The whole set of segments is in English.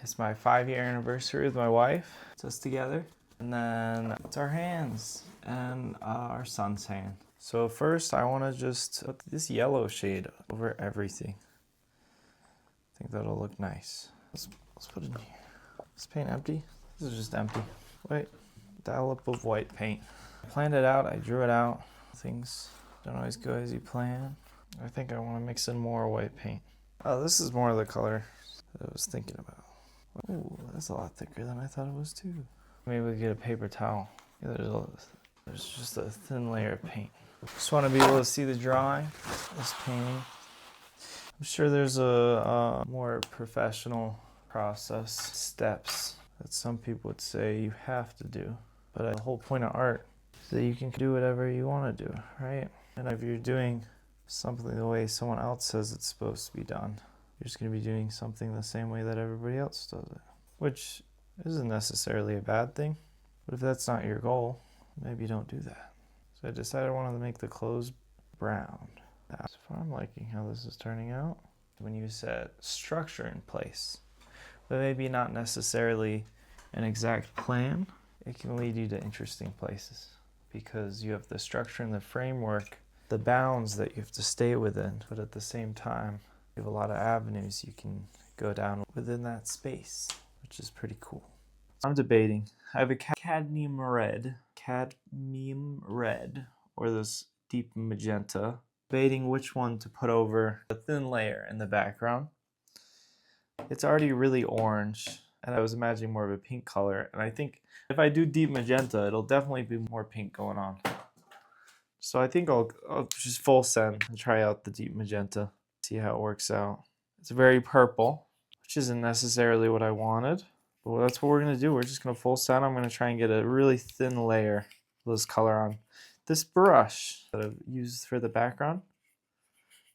It's my 5-year anniversary with my wife. It's us together. And then it's our hands and our son's hand. So first I want to just put this yellow shade over everything. I think that'll look nice. Let's put it in here. Is paint empty? This is just empty. Wait, dollop of white paint. I planned it out, I drew it out. Things don't always go as you plan. I think I want to mix in more white paint. Oh, this is more of the color that I was thinking about. Oh, that's a lot thicker than I thought it was too. Maybe we get a paper towel. Yeah, there's just a thin layer of paint. Just want to be able to see the drawing, this painting. I'm sure there's a more professional process, steps that some people would say you have to do. But the whole point of art is that you can do whatever you want to do, right? And if you're doing something the way someone else says it's supposed to be done, you're just going to be doing something the same way that everybody else does it, which isn't necessarily a bad thing. But if that's not your goal, maybe don't do that. So I decided I wanted to make the clothes brown. So far I'm liking how this is turning out. When you set structure in place, but maybe not necessarily an exact plan, it can lead you to interesting places because you have the structure and the framework, the bounds that you have to stay within, but at the same time, you have a lot of avenues you can go down within that space, which is pretty cool. I'm debating. I have a cadmium red, or this deep magenta. Debating which one to put over the thin layer in the background. It's already really orange, and I was imagining more of a pink color. And I think if I do deep magenta, it'll definitely be more pink going on. So I think I'll just full send and try out the deep magenta, see how it works out. It's very purple, which isn't necessarily what I wanted, but that's what we're gonna do. We're just gonna full send. I'm gonna try and get a really thin layer of this color on. This brush that I've used for the background,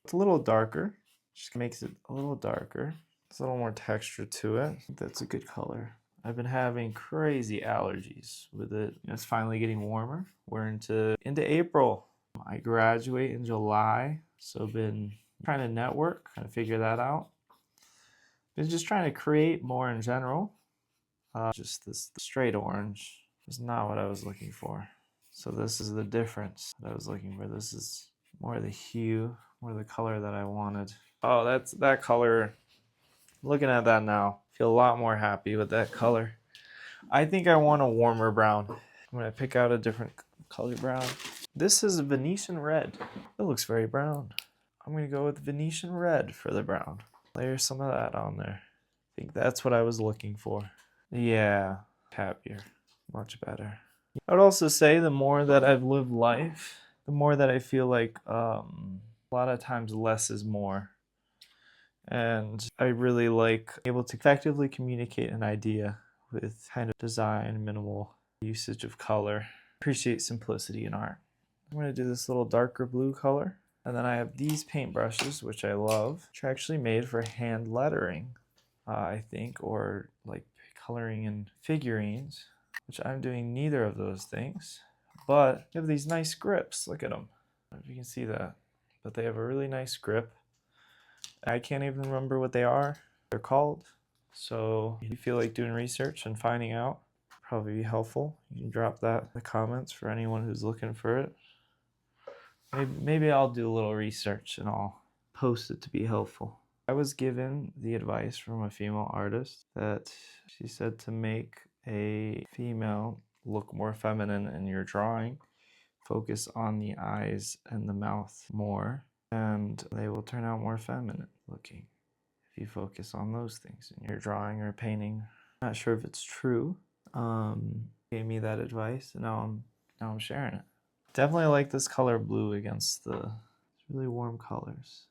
it's a little darker, just makes it a little darker. There's a little more texture to it. I think that's a good color. I've been having crazy allergies with it. It's finally getting warmer. We're into April. I graduate in July, so been trying to network, trying to figure that out. Been just trying to create more in general. Just this straight orange is not what I was looking for. So this is the difference that I was looking for. This is more the hue, more the color that I wanted. Oh, that's that color. Looking at that now, I feel a lot more happy with that color. I think I want a warmer brown. I'm gonna pick out a different color brown. This is a Venetian red. It looks very brown. I'm gonna go with Venetian red for the brown. Layer some of that on there. I think that's what I was looking for. Yeah, happier, much better. I would also say the more that I've lived life, the more that I feel like a lot of times less is more. And I really like able to effectively communicate an idea with kind of design, minimal usage of color. Appreciate simplicity in art. I'm going to do this little darker blue color. And then I have these paintbrushes, which I love, which are actually made for hand lettering, I think, or like coloring in figurines, which I'm doing neither of those things. But they have these nice grips. Look at them. I don't know if you can see that. But they have a really nice grip. I can't even remember what they're called. So if you feel like doing research and finding out, probably be helpful. You can drop that in the comments for anyone who's looking for it. Maybe I'll do a little research and I'll post it to be helpful. I was given the advice from a female artist that she said to make a female look more feminine in your drawing, focus on the eyes and the mouth more, and they will turn out more feminine looking if you focus on those things in your drawing or painting. Not sure if it's true. Gave me that advice, and now I'm sharing it. Definitely like this color blue against the really warm colors.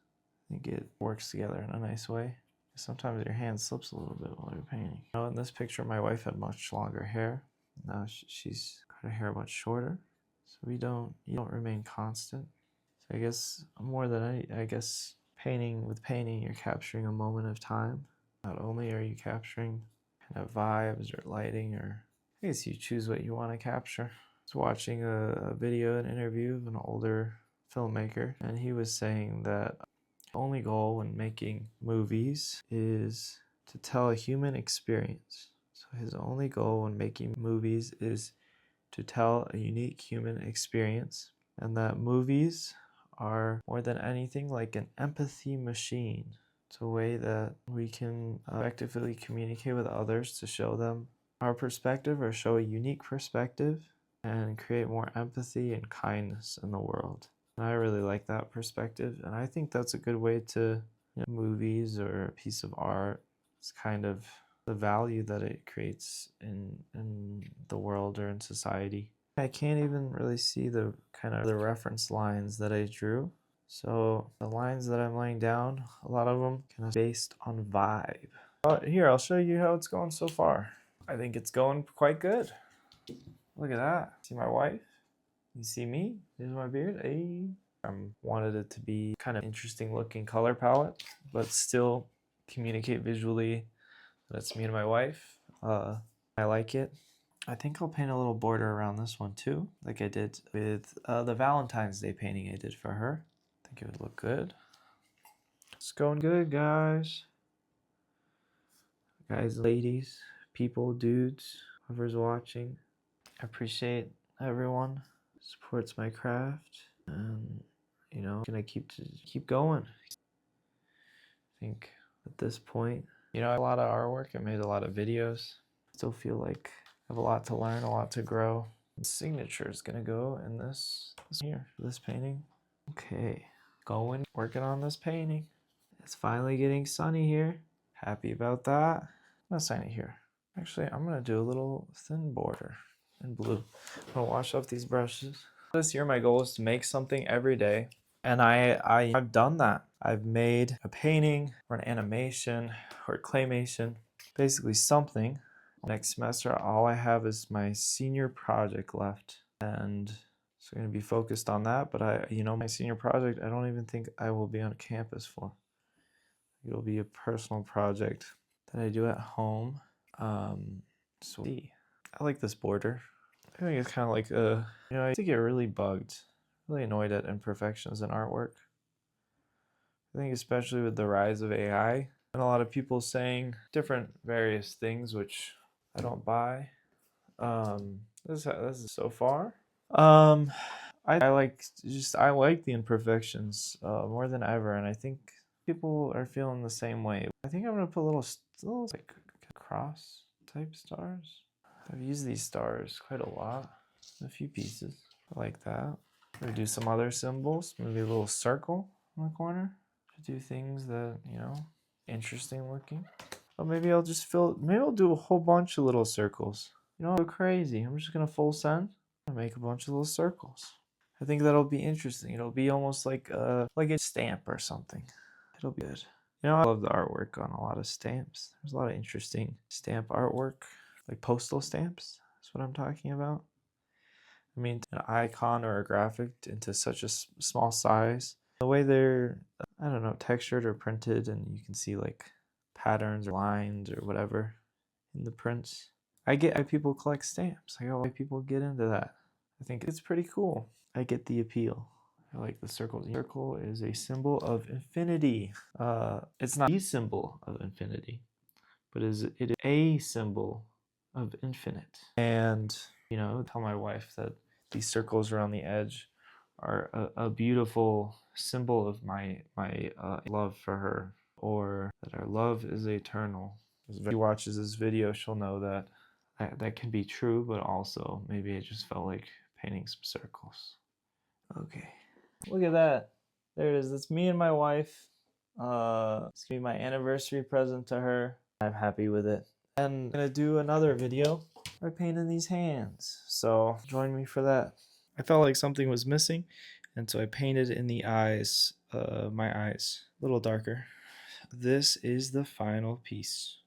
I think it works together in a nice way. Sometimes your hand slips a little bit while you're painting. In this picture, my wife had much longer hair. Now she's got her hair much shorter. So you don't remain constant. So I guess more than I guess painting, you're capturing a moment of time. Not only are you capturing kind of vibes or lighting, or I guess you choose what you want to capture. I was watching an interview of an older filmmaker, and he was saying that the only goal when making movies is to tell a human experience. So his only goal when making movies is to tell a unique human experience, and that movies are more than anything like an empathy machine. It's a way that we can effectively communicate with others to show them our perspective or show a unique perspective and create more empathy and kindness in the world. And I really like that perspective, and I think that's a good way to, movies or a piece of art. It's kind of the value that it creates in the world or in society. I can't even really see the kind of the reference lines that I drew. So the lines that I'm laying down, a lot of them kind of based on vibe. Here, I'll show you how it's going so far. I think it's going quite good. Look at that. See my wife? You see me? Here's my beard. Hey. I wanted it to be kind of interesting looking color palette, but still communicate visually. That's me and my wife. I like it. I think I'll paint a little border around this one too, like I did with the Valentine's Day painting I did for her. I think it would look good. It's going good, guys. Guys, ladies, people, dudes, whoever's watching. I appreciate everyone who supports my craft, and gonna keep going. I think at this point, I have a lot of artwork. I made a lot of videos. Still feel like I have a lot to learn, a lot to grow. The signature is gonna go in this here, this painting. Okay, working on this painting. It's finally getting sunny here. Happy about that. I'm gonna sign it here. Actually, I'm gonna do a little thin border in blue. I'm gonna wash off these brushes. This year, my goal is to make something every day, and I've done that. I've made a painting or an animation or claymation, basically something. Next semester, all I have is my senior project left, and so I'm going to be focused on that. But my senior project, I don't even think I will be on campus for. It'll be a personal project that I do at home. So I like this border. I think it's kind of like I used to get really bugged, really annoyed at imperfections in artwork. I think especially with the rise of AI and a lot of people saying different various things, which I don't buy. This is so far. I like the imperfections more than ever, and I think people are feeling the same way. I think I'm gonna put little like cross type stars. I've used these stars quite a lot, a few pieces. I like that. Maybe do some other symbols. Maybe a little circle in the corner to do things that interesting looking. Or maybe I'll just maybe I'll do a whole bunch of little circles. I'll go crazy. I'm just gonna full send and make a bunch of little circles. I think that'll be interesting. It'll be almost like a stamp or something. It'll be good. I love the artwork on a lot of stamps. There's a lot of interesting stamp artwork, like postal stamps. That's what I'm talking about. I mean, an icon or a graphic into such a small size. The way they're, I don't know, textured or printed, and you can see like patterns or lines or whatever in the prints. I get why people collect stamps. I get why people get into that. I think it's pretty cool. I get the appeal. I like the circles. The circle is a symbol of infinity. It's not the symbol of infinity, but it is a symbol of infinite. And tell my wife that these circles around the edge are a beautiful symbol of my love for her, or that our love is eternal. If she watches this video, she'll know that that can be true, but also maybe I just felt like painting some circles. Okay, look at that. There it is. That's me and my wife. It's gonna be my anniversary present to her. I'm happy with it. And I'm gonna do another video by painting these hands. So join me for that. I felt like something was missing, and so I painted in the eyes, my eyes, a little darker. This is the final piece.